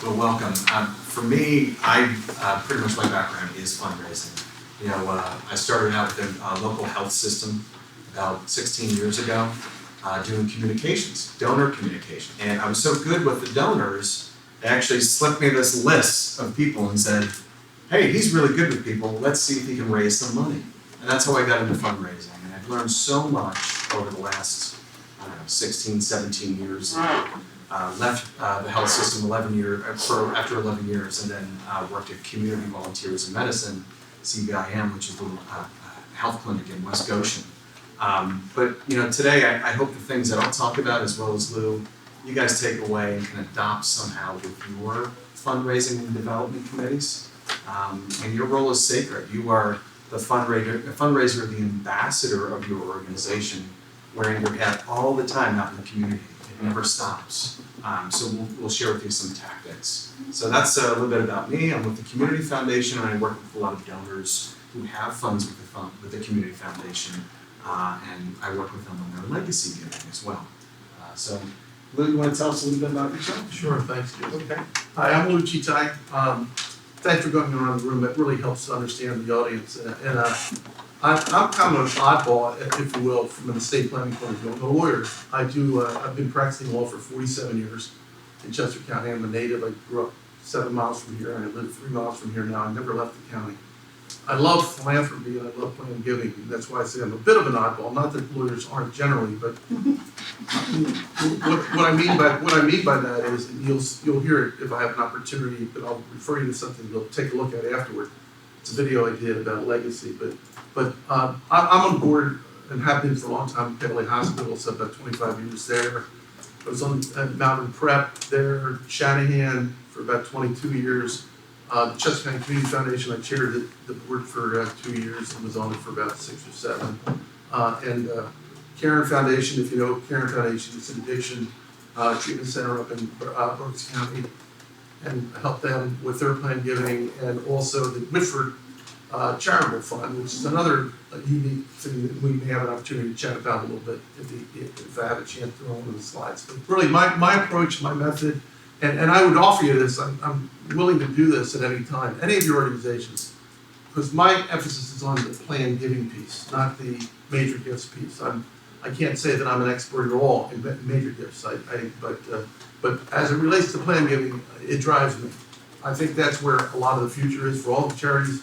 Well, welcome. For me, pretty much my background is fundraising. I started out with a local health system about 16 years ago, doing communications, donor communication. And I was so good with the donors, they actually slipped me this list of people and said, hey, he's really good with people, let's see if he can raise some money. And that's how I got into fundraising. And I've learned so much over the last, 16, 17 years. Left the health system after 11 years, and then worked at Community Volunteers in Medicine, CVIM, which is a little health clinic in West Goshen. But today I hope the things that I'll talk about, as well as Lou, you guys take away and can adopt somehow with your fundraising and development committees. And your role is sacred. You are the fundraiser, the ambassador of your organization, wearing your hat all the time out in the community. It never stops. So we'll share with you some tactics. So that's a little bit about me. I'm with the Community Foundation, and I work with a lot of donors who have funds with the Community Foundation, and I work with them on their legacy giving as well. So Lou, you want to tell us a little bit about yourself? Sure, thanks, Jim. Okay. Hi, I'm Lou Teti. Thanks for going around the room. It really helps to understand the audience. I'm kind of an oddball, if you will, from an estate planning point of view. I'm a lawyer. I've been practicing law for 47 years in Chester County. I'm a native. I grew up 7 miles from here, and I live 3 miles from here now. I never left the county. I love philanthropy, and I love plan giving. And that's why I say I'm a bit of an oddball. Not that lawyers aren't generally, but what I mean by that is, and you'll hear it if I have an opportunity, but I'll refer you to something you'll take a look at afterward. It's a video I did about legacy, but I'm on board and have been for a long time at Pelly Hospital, so about 25 years there. I was on at Mountain Prep there, Shanahan for about 22 years. The Chester County Community Foundation, I chaired the board for 2 years and was on it for about 6 or 7. And Caron Foundation, if you know Caron Foundation, it's an addiction treatment center up in Berks County, and help them with their plan giving, and also the Whitford Charitable Fund, which is another unique thing that we may have an opportunity to chat about a little bit if I have a chance to throw one of the slides. But really, my approach, my method, and I would offer you this, I'm willing to do this at any time, any of your organizations, because my emphasis is on the plan giving piece, not the major gifts piece. I can't say that I'm an expert at all in major gifts, but as it relates to plan giving, it drives me. I think that's where a lot of the future is for all the charities.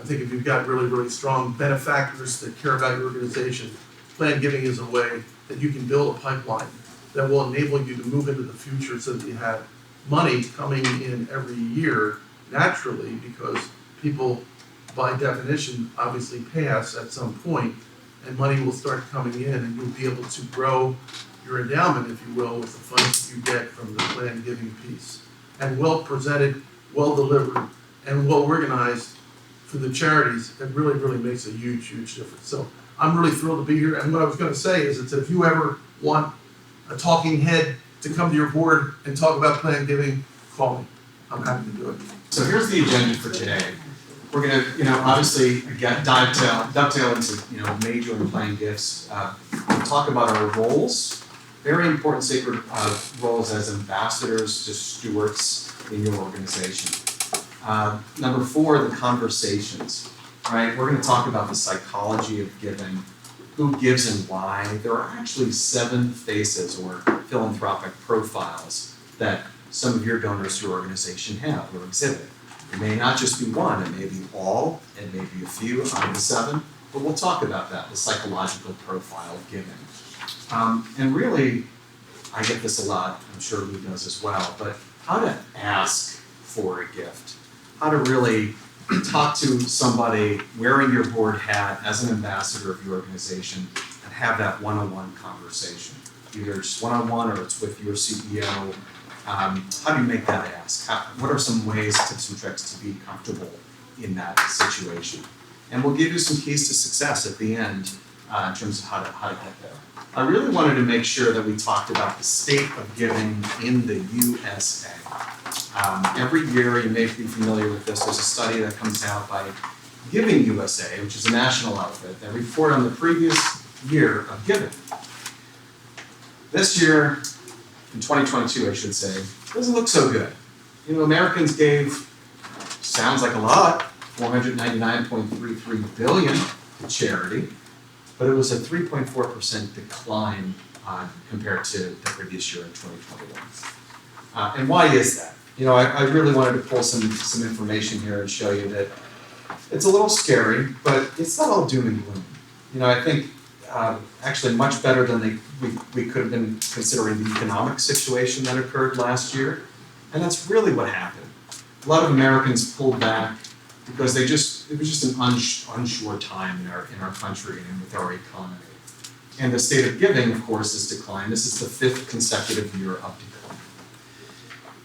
I think if you've got really, really strong benefactors that care about your organization, plan giving is a way that you can build a pipeline that will enable you to move into the future so that you have money coming in every year naturally, because people, by definition, obviously pass at some point, and money will start coming in, and you'll be able to grow your endowment, if you will, with the funds that you get from the plan giving piece. And well presented, well delivered, and well organized for the charities, it really, really makes a huge, huge difference. So I'm really thrilled to be here. And what I was going to say is that if you ever want a talking head to come to your board and talk about plan giving, call me. I'm happy to do it. So here's the agenda for today. We're going to, obviously dovetail into, major and plan gifts. We'll talk about our roles, very important sacred roles as ambassadors to stewards in your organization. Number 4, the conversations, right? We're going to talk about the psychology of giving, who gives and why. There are actually 7 faces or philanthropic profiles that some of your donors to your organization have or exhibit. It may not just be one, it may be all, it may be a few out of the 7, but we'll talk about that, the psychological profile of giving. And really, I get this a lot, I'm sure Lou does as well, but how to ask for a gift, how to really talk to somebody wearing your board hat as an ambassador of your organization and have that one-on-one conversation. Either it's one-on-one or it's with your CEO. How do you make that ask? What are some ways, tips and tricks to be comfortable in that situation? And we'll give you some keys to success at the end in terms of how to get there. I really wanted to make sure that we talked about the state of giving in the USA. Every year, you may be familiar with this, there's a study that comes out by Giving USA, which is a national outfit, that report on the previous year of giving. This year, in 2022, I should say, doesn't look so good. Americans gave, sounds like a lot, $499.33 billion to charity, but it was a 3.4% decline compared to the previous year in 2021. And why is that? I really wanted to pull some information here and show you that it's a little scary, but it's not all doom and gloom. I think actually much better than we could have been considering the economic situation that occurred last year. And that's really what happened. A lot of Americans pulled back because it was just an unsure time in our country and with our economy. And the state of giving, of course, has declined. This is the 5th consecutive year of decline.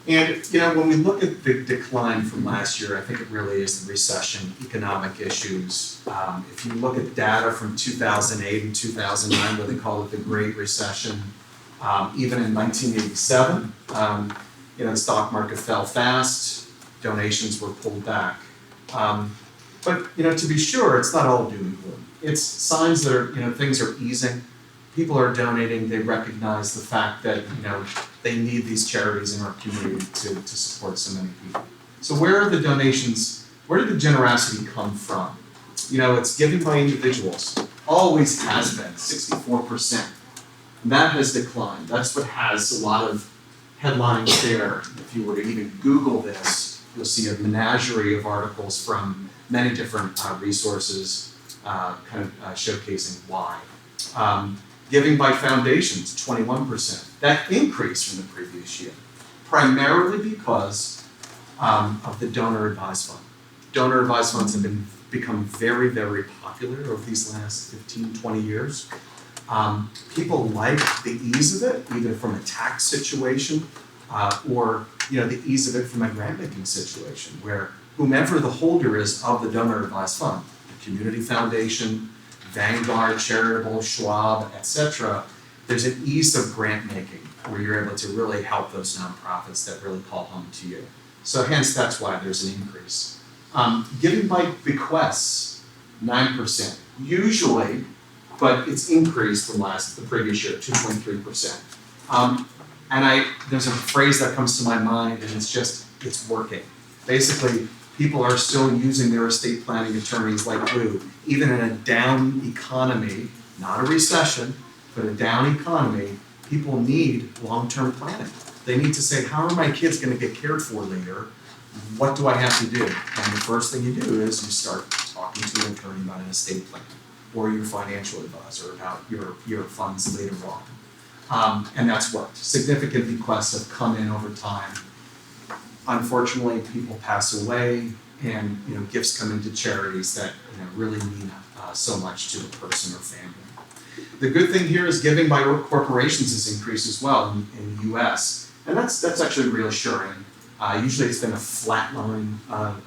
And when we look at the decline from last year, I think it really is the recession, economic issues. If you look at data from 2008 and 2009, where they call it the Great Recession, even in 1987, the stock market fell fast, donations were pulled back. But to be sure, it's not all doom and gloom. It's signs that things are easing. People are donating. They recognize the fact that they need these charities in our community to support so many people. So where are the donations? Where did the generosity come from? It's given by individuals. Always has been 64%. And that has declined. That's what has a lot of headlines there. If you were to even Google this, you'll see a menagerie of articles from many different resources showcasing why. Giving by foundations, 21%. That increased from the previous year, primarily because of the donor advised fund. Donor advised funds have become very, very popular over these last 15, 20 years. People like the ease of it, either from a tax situation or the ease of it from a grant-making situation, where whomever the holder is of the donor advised fund, the community foundation, Vanguard, Charitable, Schwab, etc., there's an ease of grant making where you're able to really help those nonprofits that really call home to you. So hence that's why there's an increase. Giving by bequests, 9%. Usually, but it's increased from the previous year, 2.3%. And there's a phrase that comes to my mind, and it's working. Basically, people are still using their estate planning attorneys like glue. Even in a down economy, not a recession, but a down economy, people need long-term planning. They need to say, how are my kids going to get cared for later? What do I have to do? And the first thing you do is you start talking to an attorney about an estate plan or your financial advisor about your funds later on. And that's worked. Significant bequests have come in over time. Unfortunately, people pass away, and gifts come into charities that really mean so much to the person or family. The good thing here is giving by corporations has increased as well in the U.S., and that's actually reassuring. Usually, it's been a flat line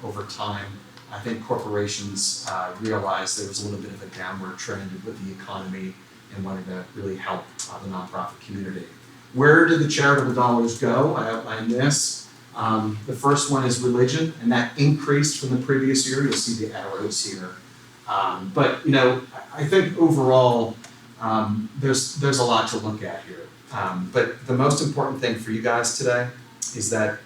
over time. I think corporations realized there was a little bit of a downward trend with the economy and wanted to really help the nonprofit community. Where did the charitable dollars go? I outlined this. The first one is religion, and that increased from the previous year. You'll see the arrows here. But I think overall, there's a lot to look at here. But the most important thing for you guys today is that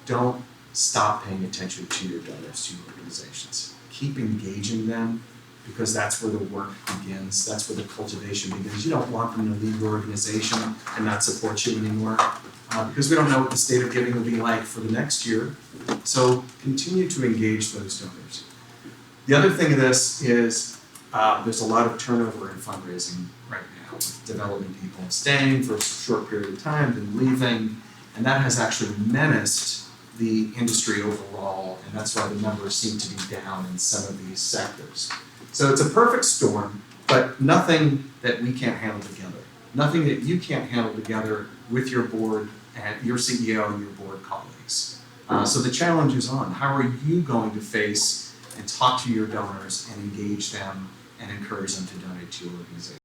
don't stop paying attention to your donors, to your organizations. Keep engaging them, because that's where the work begins. That's where the cultivation begins. You don't want them to leave your organization and not support you anymore. Because we don't know what the state of giving will be like for the next year. So continue to engage those donors. The other thing of this is there's a lot of turnover in fundraising right now, with development people staying for a short period of time, then leaving, and that has actually menaced the industry overall, and that's why the numbers seem to be down in some of these sectors. So it's a perfect storm, but nothing that we can't handle together. Nothing that you can't handle together with your board and your CEO and your board colleagues. So the challenge is on. How are you going to face and talk to your donors and engage them and encourage them to donate to your organization?